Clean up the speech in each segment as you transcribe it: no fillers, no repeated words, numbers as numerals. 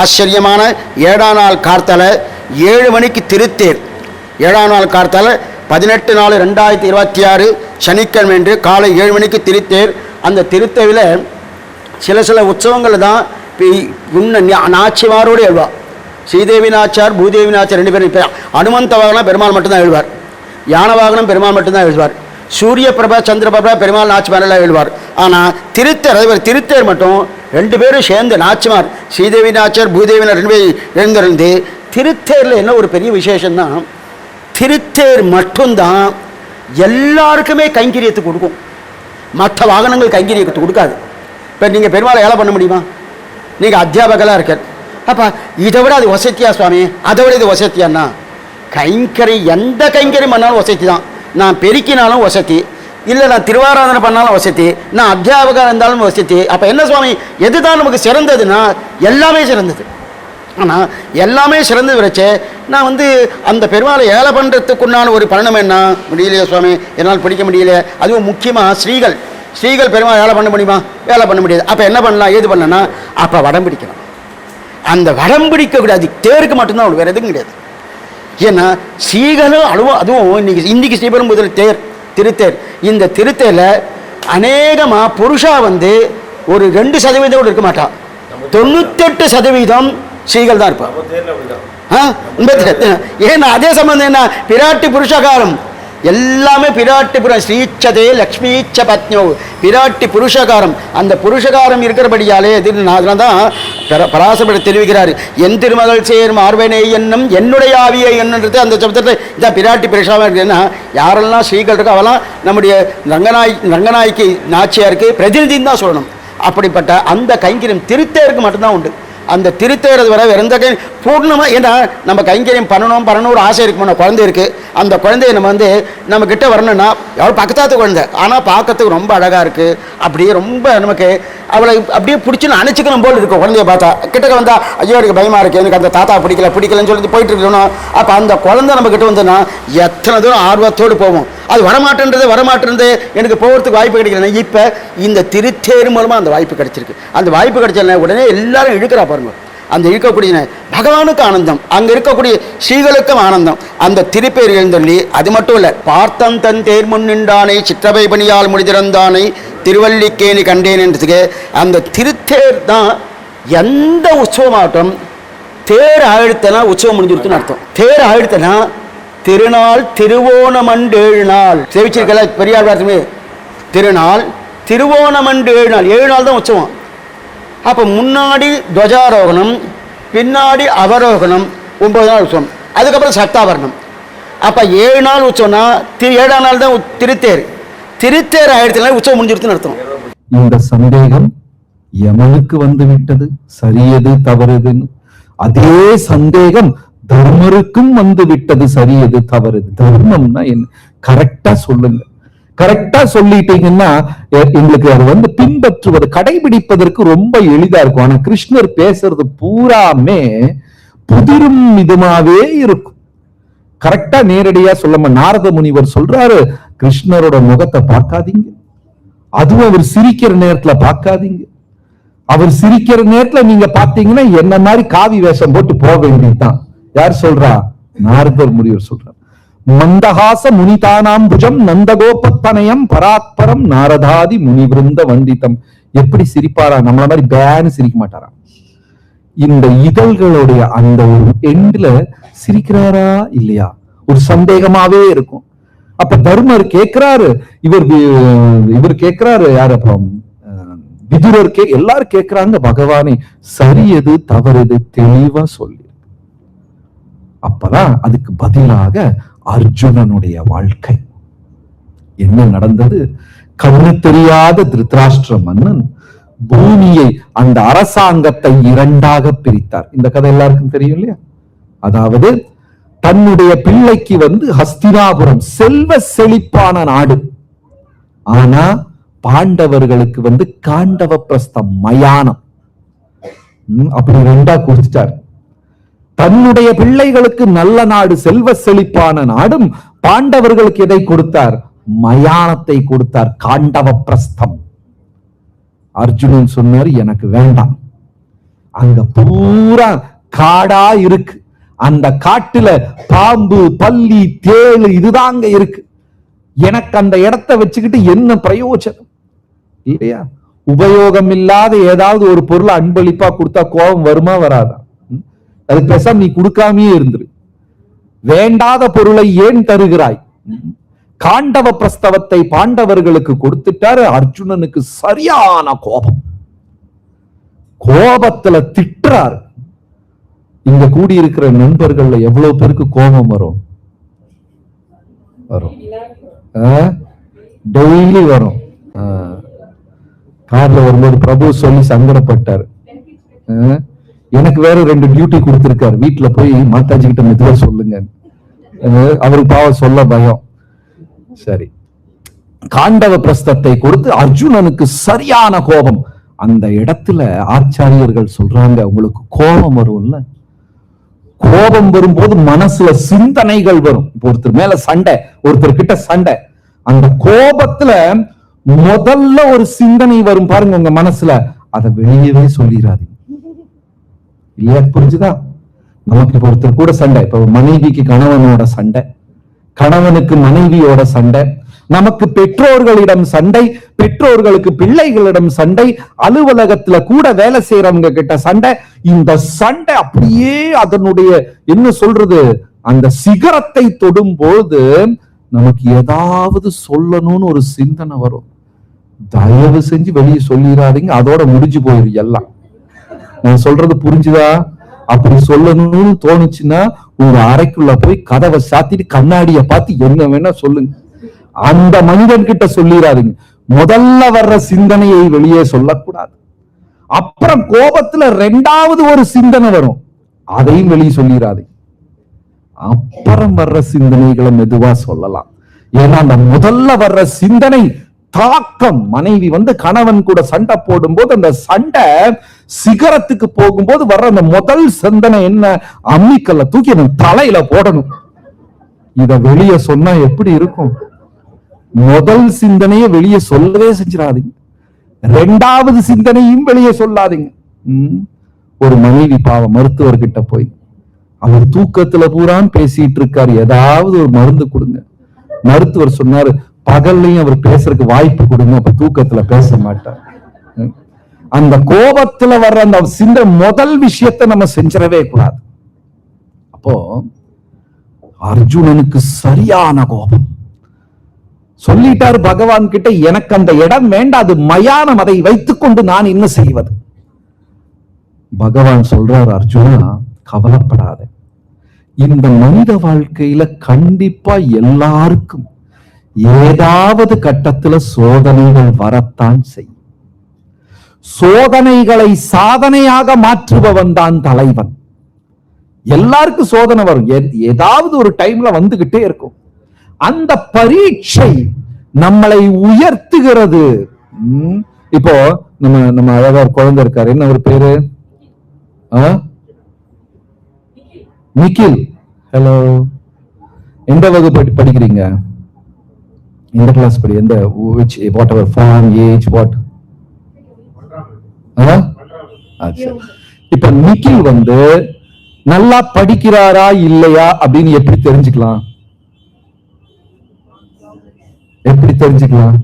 ஆச்சரியமான 7ஆம் நாள் கார்த்தால 7 மணிக்கு திருத்தேர். 7ஆம் நாள் கார்த்தால 18/4/2026 சனிக்கிழமை என்று காலை 7 மணிக்கு திருத்தேர். அந்த திருத்தேரில் சில உற்சவங்கள் தான் நாச்சிமாரோடு எழுவார். ஸ்ரீதேவி நாச்சியார், பூதேவி நாச்சியார் 2 பேரும். இப்போ அனுமந்த வாகனம் பெருமாள் மட்டும்தான் எழுவார். யான வாகனம் பெருமாள் மட்டும்தான் எழுதுவார். சூரிய பிரபா சந்திர பிரபா பெருமாள் நாச்சிமாரெல்லாம் எழுவார். ஆனால் திருத்தேர் மட்டும் 2 பேரும் சேர்ந்து நாச்சிமார் ஸ்ரீதேவி நாச்சியார் பூதேவி 2 பேரும் எழுந்திருந்து திருத்தேரில் என்ன ஒரு பெரிய விசேஷம்னா, திருத்தேர் மட்டும்தான் எல்லாருக்குமே கைங்கரியத்தை கொடுக்கும். மற்ற வாகனங்கள் கைங்கரியத்தை கொடுக்காது. இப்போ நீங்கள் பெருமாளை ஏழை பண்ண முடியுமா? நீங்கள் அத்தியாபகலாக இருக்கார். அப்போ இதை விட அது வசதியா சுவாமி, அதை விட இது வசதியாண்ணா? கைங்கரி எந்த கைங்கரியம் பண்ணாலும் வசதி தான். நான் பெருக்கினாலும் வசதி, இல்லை நான் திருவாராதனை பண்ணாலும் வசதி, நான் அத்தியாபகம் இருந்தாலும் வசதி. அப்போ என்ன சுவாமி, எது தான் நமக்கு சிறந்ததுன்னா எல்லாமே சிறந்தது. ஆனால் எல்லாமே சிறந்தது வச்சே நான் அந்த பெருமாளை ஏழை பண்ணுறதுக்குண்டான ஒரு பலனம் என்ன முடியலையே சுவாமி, என்னால் பிடிக்க முடியல. அதுவும் முக்கியமாக ஸ்ரீகள் பெருமாள் ஏழை பண்ண முடியுமா? வேலை பண்ண முடியாது. அப்போ என்ன பண்ணலாம், ஏது பண்ணலன்னா அப்போ வடம் பிடிக்கலாம். அந்த வடம் பிடிக்கக்கூடாது, தேருக்கு மட்டும்தான், வேறு எதுவும் கிடையாது. ஏன்னா ஸ்ரீகளும் அதுவும் இன்னைக்கு ஸ்ரீபெரும்புதூர் திருத்தேர். இந்த திருத்தேரில் அநேகமாக புருஷா ஒரு 2% கூட இருக்க மாட்டா. 98% ஸ்ரீகள் தான் இருப்பான். ஏன்னா அதே சம்பந்தம் என்ன, பிராட்டி புருஷகாரம் எல்லாமே பிராட்டி ஸ்ரீச்சதே லக்ஷ்மீச்ச பத்னோ, பிராட்டி புருஷகாரம். அந்த புருஷகாரம் இருக்கிறபடியாலே அதனால தான் பராசரப்பட தெரிவிக்கிறார், என் திருமகள் சேர் மார்பனை என்னும் என்னுடைய ஆவியை என்னன்றது அந்த சப்தத்தில் இதான் பிராட்டி புருஷாவாக இருக்குன்னா, யாரெல்லாம் ஸ்ரீகள் இருக்கோ அவெல்லாம் நம்முடைய ரங்கநாய்க்கு நாச்சியாருக்கு பிரதிநிதின்னு தான் சொல்லணும். அப்படிப்பட்ட அந்த கைங்கரியம் திருத்தேருக்கு மட்டும்தான் உண்டு. அந்த திருத்தேறது வர வேறு எந்த பூர்ணமாக, ஏன்னா நம்ம கைங்கரியம் பண்ணணும் ஒரு ஆசை இருக்குமோ, குழந்தை இருக்குது. அந்த குழந்தைய நம்ம கிட்ட வரணும்னா எவ்வளோ பக்கத்தாத்து குழந்தை, ஆனால் பார்க்கறதுக்கு ரொம்ப அழகாக இருக்குது. அப்படியே ரொம்ப நமக்கு அவளை அப்படியே பிடிச்சின்னு அணைச்சிக்கணும் போல் இருக்கும். குழந்தைய பார்த்தா கிட்டக்க வந்தால் ஐயோ எனக்கு பயமாக இருக்குது, எனக்கு அந்த தாத்தா பிடிக்கலன்னு சொல்லி போயிட்டு இருக்கணும். அப்போ அந்த குழந்தை நம்ம கிட்ட வந்தோன்னா எத்தனை தூரம் ஆர்வத்தோடு போவோம். அது வரமாட்டேன்றது எனக்கு போகிறதுக்கு வாய்ப்பு கிடைக்கல. இப்போ இந்த திருத்தேர் மூலமாக அந்த வாய்ப்பு கிடைச்சிருக்கு. அந்த வாய்ப்பு கிடைச்சல உடனே எல்லாரும் இழுக்கிறா பாருங்க. அந்த இருக்கக்கூடிய பகவானுக்கு ஆனந்தம், அங்கே இருக்கக்கூடிய ஸ்ரீகளுக்கும் ஆனந்தம். அந்த திருப்பேர் எழுந்தள்ளி அது மட்டும் இல்லை, பார்த்தம் தன் தேர் முன்னின்றானை சிற்றபை பணியால் முடிதிறந்தானை திருவல்லிக்கேணி கண்டேன் என்றதுக்கு அந்த திருத்தேர் தான். எந்த உற்சவமாகட்டும் தேர் ஆயிடுத்தனா உற்சவம் முடிஞ்சிருக்குன்னு அர்த்தம். தேர் ஆயிடுத்தனா திருநாள் திருவோணமண்டு 7 நாள் சேவிச்சிருக்கல பெரியார் வார்த்தையுமே. திருநாள் திருவோணமண்டு 7 நாள், 7 நாள் தான் உற்சவம். அப்போ முன்னாடி துவஜாரோகணம், பின்னாடி அவரோகணம், 9 நாள் உற்சவம், அதுக்கப்புறம் சட்டாபரணம். அப்போ 7 நாள் உற்சவம்னா 7ஆம் நாள் தான் திருத்தேர் ஆயிடுச்சுனா உற்சவம் முடிஞ்சிருச்சுன்னு அர்த்தம். இந்த சந்தேகம் யமனுக்கு விட்டது, சரியது தவறுதுன்னு. அதே சந்தேகம் தர்மருக்கும் விட்டது, சரியது தவறுது. தர்மம்னா என்ன, கரெக்டா சொல்லுங்க. கரெக்டா சொல்லிட்டீங்கன்னா எங்களுக்கு அது பின்பற்றுவது கடைபிடிப்பதற்கு ரொம்ப எளிதா இருக்கும். ஆனா கிருஷ்ணர் பேசுறது பூராமே புதிரும் இதுமாவே இருக்கும். கரெக்டா நேரடியா சொல்லாம நாரத முனிவர் சொல்றாரு, கிருஷ்ணரோட முகத்தை பார்க்காதீங்க, அதுவும் அவர் சிரிக்கிற நேரத்துல பார்க்காதீங்க. அவர் சிரிக்கிற நேரத்துல நீங்க பாத்தீங்கன்னா என்ன மாதிரி காவி வேஷம் போட்டு போக வேண்டியதுதான். யார் சொல்றா? நாரதர் முனிவர் சொல்றார். மந்தஹாச முனிதானாம் புஜம் நந்தகோபத்தனயம் பராத்பரம் நாரதாதி முனிவிருந்த வந்திதம். எப்படி சிரிப்பாரா? நம்மள மாதிரி பேன்னு சிரிக்க மாட்டாரா? இந்த இதழ்களுடைய அந்த ஒரு எண்ட்ல சிரிக்கிறாரா இல்லையா ஒரு சந்தேகமாவே இருக்கும். அப்ப தர்மர் கேட்கிறாரு, இவர் கேட்கிறாரு, யார் அப்புறம் விதுரர் எல்லாரும் கேட்கிறாங்க, பகவானே சரி எது தவறு எது தெளிவா சொல்லி. அப்பதான் அதுக்கு பதிலாக அர்ஜுனனுடைய வாழ்க்கை என்ன நடந்தது? கண்ணு தெரியாத திருதராஷ்டிர மன்னன் பூமியை, அந்த அரசாங்கத்தை 2ஆக பிரித்தார். இந்த கதை எல்லாருக்கும் தெரியும் இல்லையா? அதாவது தன்னுடைய பிள்ளைக்கு ஹஸ்தினாபுரம் செல்வ செழிப்பான நாடு, ஆனா பாண்டவர்களுக்கு காண்டவ பிரஸ்தம் மயானம், அப்படி 2ஆ குறிச்சிட்டார். தன்னுடைய பிள்ளைகளுக்கு நல்ல நாடு செல்வ செழிப்பான நாடும், பாண்டவர்களுக்கு எதை கொடுத்தார்? மயானத்தை கொடுத்தார், காண்டவ பிரஸ்தம். அர்ஜுனன் சொன்னார், எனக்கு வேண்டாம், அங்க பூரா காடா இருக்கு. அந்த காட்டுல பாம்பு, பல்லி, தேளு இதுதாங்க இருக்கு. எனக்கு அந்த இடத்தை வச்சுக்கிட்டு என்ன பிரயோஜனம் இல்லையா? உபயோகம் இல்லாத ஏதாவது ஒரு பொருளை அன்பளிப்பா கொடுத்தா கோபம் வருமா வராதா? அது பேசாம நீ கொடுக்காமயே இருந்துரு. வேண்டாத பொருளை ஏன் தருகிறாய்? காண்டவ பிரஸ்தவத்தை பாண்டவர்களுக்கு கொடுத்துட்டாரு. அர்ஜுனனுக்கு சரியான கோபம். கோபத்துல திட்டுறாரு. இங்க கூடியிருக்கிற நண்பர்கள்ல எவ்வளவு பேருக்கு கோபம் வரும்? வரும், டெய்லி வரும். கார்ல வரும்போது பிரபு சொல்லி சங்கடப்பட்டாரு. எனக்கு வேற 2 டியூட்டி கொடுத்திருக்காரு. வீட்டுல போய் மாதாஜி கிட்ட மெதுவா சொல்லுங்க. அவருக்கு பாவம் சொல்ல பயம். சரி, காண்டவ பிரஸ்தத்தை கொடுத்து அர்ஜுனனுக்கு சரியான கோபம். அந்த இடத்துல ஆச்சாரியர்கள் சொல்றாங்க, உங்களுக்கு கோபம் வரும்ல, கோபம் வரும்போது மனசுல சிந்தனைகள் வரும். ஒருத்தர் மேல சண்டை, ஒருத்தர் கிட்ட சண்டை, அந்த கோபத்துல முதல்ல ஒரு சிந்தனை வரும் பாருங்க உங்க மனசுல, அதை வெளியவே சொல்லிடாதீங்க. இல்லையா? புரிஞ்சுதா? நமக்கு இப்ப ஒருத்தர் கூட சண்டை, இப்ப மனைவிக்கு கணவனோட சண்டை, கணவனுக்கு மனைவியோட சண்டை, நமக்கு பெற்றோர்களிடம் சண்டை, பெற்றோர்களுக்கு பிள்ளைகளிடம் சண்டை, அலுவலகத்துல கூட வேலை செய்யறவங்க கிட்ட சண்டை. இந்த சண்டை அப்படியே அதனுடைய என்ன சொல்றது, அந்த சிகரத்தை தொடும் போது நமக்கு ஏதாவது சொல்லணும்னு ஒரு சிந்தனை வரும். தயவு செஞ்சு வெளியே சொல்லிடாதீங்க, அதோட முடிஞ்சு போயிரு எல்லாம். நான் சொல்றது புரிஞ்சுதா? அப்படி சொல்லணும்னு தோணுச்சுன்னா உங்க அறைக்குள்ள போய் கதவை சாத்திட்டு கண்ணாடிய பார்த்து என்ன வேணா சொல்லுங்க. அந்த மனிதன் கிட்ட சொல்லிடாதீங்க. முதல்ல வர்ற சிந்தனையை வெளியே சொல்லக்கூடாது. அப்புறம் கோபத்துல 2வது ஒரு சிந்தனை வரும், அதையும் வெளியே சொல்லிடாதீங்க. அப்புறம் வர்ற சிந்தனைகளை மெதுவா சொல்லலாம். ஏன்னா அந்த முதல்ல வர்ற சிந்தனை தாக்கம். மனைவி கணவன் கூட சண்டை போடும் போது அந்த சண்டை சிகரத்துக்கு போகும்போது வர்ற அந்த முதல் சிந்தனை என்ன? அம்மிக்கல்ல தூக்கி தலையில போடணும். இத வெளியே சொன்னா எப்படி இருக்கும்? முதல் சிந்தனையை வெளியே சொல்லவே செஞ்சிடாதீங்க, 2வது சிந்தனையும் வெளியே சொல்லாதீங்க. ஒரு மனைவி பாவம் மருத்துவர்கிட்ட போய், அவர் தூக்கத்துல பூரான் பேசிட்டு இருக்காரு, ஏதாவது ஒரு மருந்து கொடுங்க. மருத்துவர் சொன்னாரு, பகல்லையும் அவர் பேசுறதுக்கு வாய்ப்பு கொடுங்க, அப்ப தூக்கத்துல பேச மாட்டார். அந்த கோபத்துல வர்ற அந்த சிந்த முதல் விஷயத்தை நம்ம செஞ்சிடவே கூடாது. அப்போ அர்ஜுனனுக்கு சரியான கோபம். சொல்லிட்டாரு பகவான் கிட்ட, எனக்கு அந்த இடம் வேண்டாம், அது மயானம், அதை வைத்துக் கொண்டு நான் என்ன செய்வது? பகவான் சொல்றார், அர்ஜுனா கவலைப்படாத, இந்த மனித வாழ்க்கையில கண்டிப்பா எல்லாருக்கும் ஏதாவது கட்டத்துல சோதனைகள் வரத்தான் செய்யும். சோதனைகளை சாதனையாக மாற்றுபவன் தான் தலைவன். எல்லாருக்கும் சோதனை வரும், ஏதாவது ஒரு டைம்ல வந்துகிட்டே இருக்கும். அந்த பரீட்சை நம்மளை உயர்த்துகிறது. இப்போ நம்ம அழகா ஒரு குழந்தை இருக்காரு, என்ன ஒரு பேரு? நிக்கில். ஹலோ, எந்த வகுப்பு படிக்கிறீங்க? எந்த கிளாஸ் படி? எந்த whatever form age what? இப்ப நிக்கில் நல்லா படிக்கிறாரா இல்லையா அப்படின்னு எப்படி தெரிஞ்சுக்கலாம்? எப்படி தெரிஞ்சுக்கலாம்?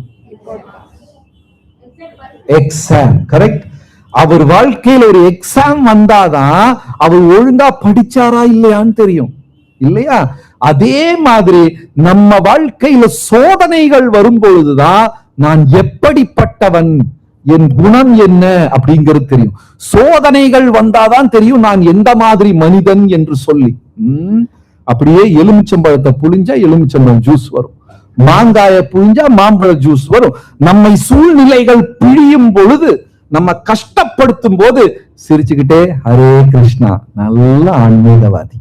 எக்ஸாம். கரெக்ட். அவர் வாழ்க்கையில் ஒரு எக்ஸாம் வந்தாதான் அவர் ஒழுங்கா படிச்சாரா இல்லையான்னு தெரியும், இல்லையா? அதே மாதிரி நம்ம வாழ்க்கையில சோதனைகள் வரும் பொழுதுதான் நான் எப்படிப்பட்டவன், என் குணம் என்ன அப்படிங்கிறது தெரியும். சோதனைகள் வந்தாதான் தெரியும் நான் எந்த மாதிரி மனிதன் என்று சொல்லி. அப்படியே எலுமிச்சம்பழத்தை புழிஞ்சா எலுமிச்சம்பழம் ஜூஸ் வரும், மாங்காய புழிஞ்சா மாம்பழ ஜூஸ் வரும். நம்மை சூழ்நிலைகள் பிழியும் பொழுது, நம்ம கஷ்டப்படுத்தும் போது சிரிச்சுக்கிட்டே ஹரே கிருஷ்ணா, நல்ல ஆன்மீகவாதி,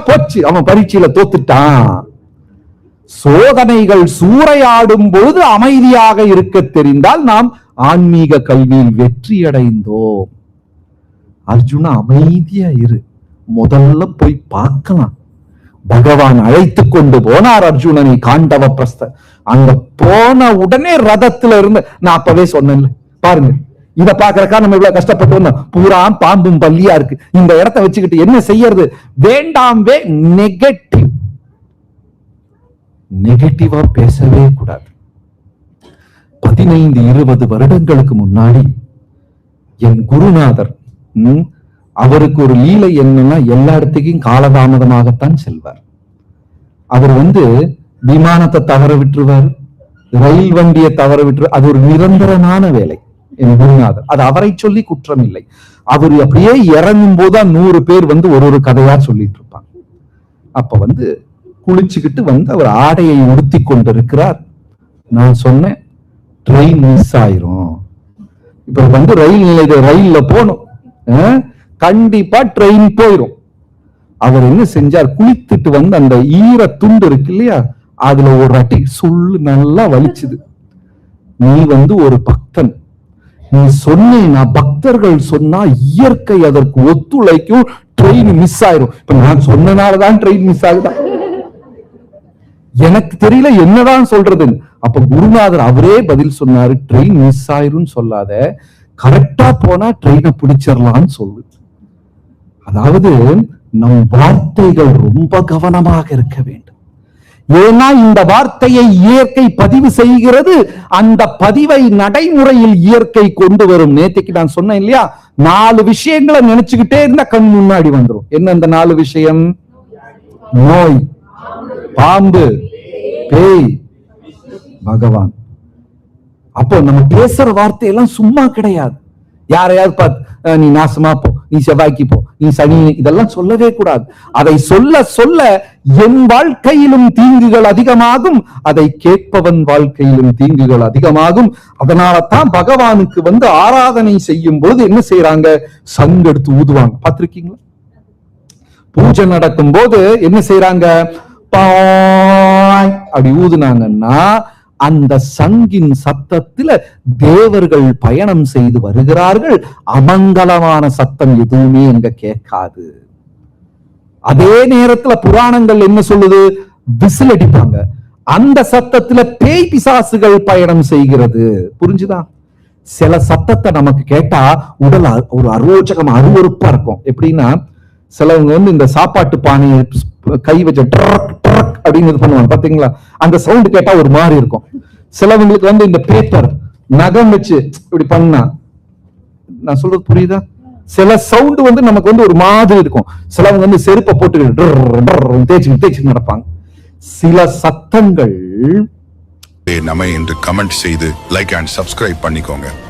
போச்சு அவன் பரீட்சையில தோத்துட்டான். சோதனைகள் சூறையாடும் பொழுது அமைதியாக இருக்க தெரிந்தால் நாம் ஆன்மீக கல்வியில் வெற்றி அடைந்தோம். அர்ஜுனா அமைதியா இரு, முதல்ல போய் பார்க்கலாம். பகவான் அழைத்து கொண்டு போனார் அர்ஜுனனை காண்டவ பிரஸ்த. அங்க போன உடனே ரதத்துல இருந்து, நான் அப்பவே சொன்னேன்ல பாருங்க, இத பாக்குறக்கா நம்ம இவ்வளவு கஷ்டப்பட்டு வந்தோம். பூரா பாம்பும் பல்லியா இருக்கு. இந்த இடத்தை வச்சுக்கிட்டு என்ன செய்யறது? வேண்டாமே நெகட்டிவா பேசவே கூடாது. 15-20 வருடங்களுக்கு முன்னாடி என் குருநாதர், அவருக்கு ஒரு லீலை என்னன்னா, எல்லா இடத்துக்கும் காலதாமதமாகத்தான் செல்வார். அவர் விமானத்தை தவற விட்டுருவார், ரயில் வண்டியை தவற விட்டுரு. அது ஒரு நிரந்தரமான வேலை. என் குருநாதர், அது அவரை சொல்லி குற்றம் இல்லை. அவர் அப்படியே இறங்கும் போதுதான் 100 பேர் ஒரு கதையா சொல்லிட்டு இருப்பாங்க. அப்ப குளிச்சுக்கிட்டு அவர் ஆடையை உடுத்தி கொண்டிருக்கிறார். நான் சொன்னேன், ட்ரெயின் மிஸ் ஆயிரும். இப்ப ரயில் நிலைய ரயில்ல போகணும், கண்டிப்பா ட்ரெயின் போயிரும். அவர் என்ன செஞ்சார்? குளித்துட்டு அந்த ஈர துண்டு இருக்கு இல்லையா, அதுல ஒரு அட்டி சொல்லு நல்லா வலிச்சுது. நீ ஒரு பக்தன், நீ சொன்னா பக்தர்கள் சொன்னா இயற்கை அதற்கு ஒத்துழைக்கும், ட்ரெயின் மிஸ் ஆயிரும். இப்ப நான் சொன்னனாலதான் ட்ரெயின் மிஸ் ஆகுதா? எனக்கு தெரியல என்னதான் சொல்றது. அப்ப குருநாதர் அவரே பதில் சொன்னாரு, ட்ரெயின் மிஸ் ஆயிரும் சொல்லாத, கரெக்டா போனா ட்ரெயினை பிடிச்சிடலாம்னு சொல்லு. அதாவது நம் வார்த்தைகள் ரொம்ப கவனமாக இருக்க வேண்டும். ஏன்னா இந்த வார்த்தையை இயற்கை பதிவு செய்கிறது, அந்த பதிவை நடைமுறையில் இயற்கை கொண்டு வரும். நேற்றுக்கு நான் சொன்னேன் இல்லையா, 4 விஷயங்களை நினைச்சுக்கிட்டே இருந்தா கண் முன்னாடி வந்துடும். என்ன அந்த 4 விஷயம்? நோய், பாம்பு, பேய், பகவான். அப்போ நம்ம பேசுற வார்த்தையெல்லாம் சும்மா கிடையாது. யாரையாவது பார்த்து நீ நாசமா போ, நீ செவ்வாய்க்கு போ, நீ சனி, இதெல்லாம் சொல்லவே கூடாது. அதை சொல்ல சொல்ல என் வாழ்க்கையிலும் தீங்குகள் அதிகமாகும், அதை கேட்பவன் வாழ்க்கையிலும் தீங்குகள் அதிகமாகும். அதனால தான் பகவானுக்கு ஆராதனை செய்யும் போது என்ன செய்யறாங்க? சங்கெடுத்து ஊதுவாங்க. பார்த்திருக்கீங்களா? பூஜை நடக்கும் போது என்ன செய்யறாங்க? அப்படி ஊதுனாங்கன்னா அந்த சங்கின் சத்தத்துல தேவர்கள் பயணம் செய்து வருகிறார்கள். அமங்கலமான சத்தம் எதுவுமே அங்க கேட்காது. அதே நேரத்துல புராணங்கள் என்ன சொல்லுது? விசில் அடிப்பாங்க. அந்த சத்தத்துல பேய் பிசாசுகள் பயணம் செய்கிறது. புரிஞ்சுதா? சில சத்தத்தை நமக்கு கேட்டா உடல் ஒரு அரோச்சகம், அருவருப்பா இருக்கும். எப்படின்னா, சிலவங்க இந்த சாப்பாட்டு பானையை கை வச்ச ட்ரக் ட்ரக் அப்படின்னு இது பண்ணுவாங்க, பாத்தீங்களா? அந்த சவுண்ட் கேட்டா ஒரு மாதிரி இருக்கும். சிலவங்களுக்கு இந்த பேப்பர் நகம் வச்சு இப்படி பண்ணா, நான் சொல்றது புரியுதா? சில சவுண்ட் நமக்கு ஒரு மாதிரி இருக்கும். சிலவங்க செருப்பை போட்டு தேய்ச்சி நடப்பாங்க. சில சத்தங்கள் நம்ம என்று கமெண்ட் செய்து லைக் அண்ட் சப்ஸ்கிரைப் பண்ணிக்கோங்க.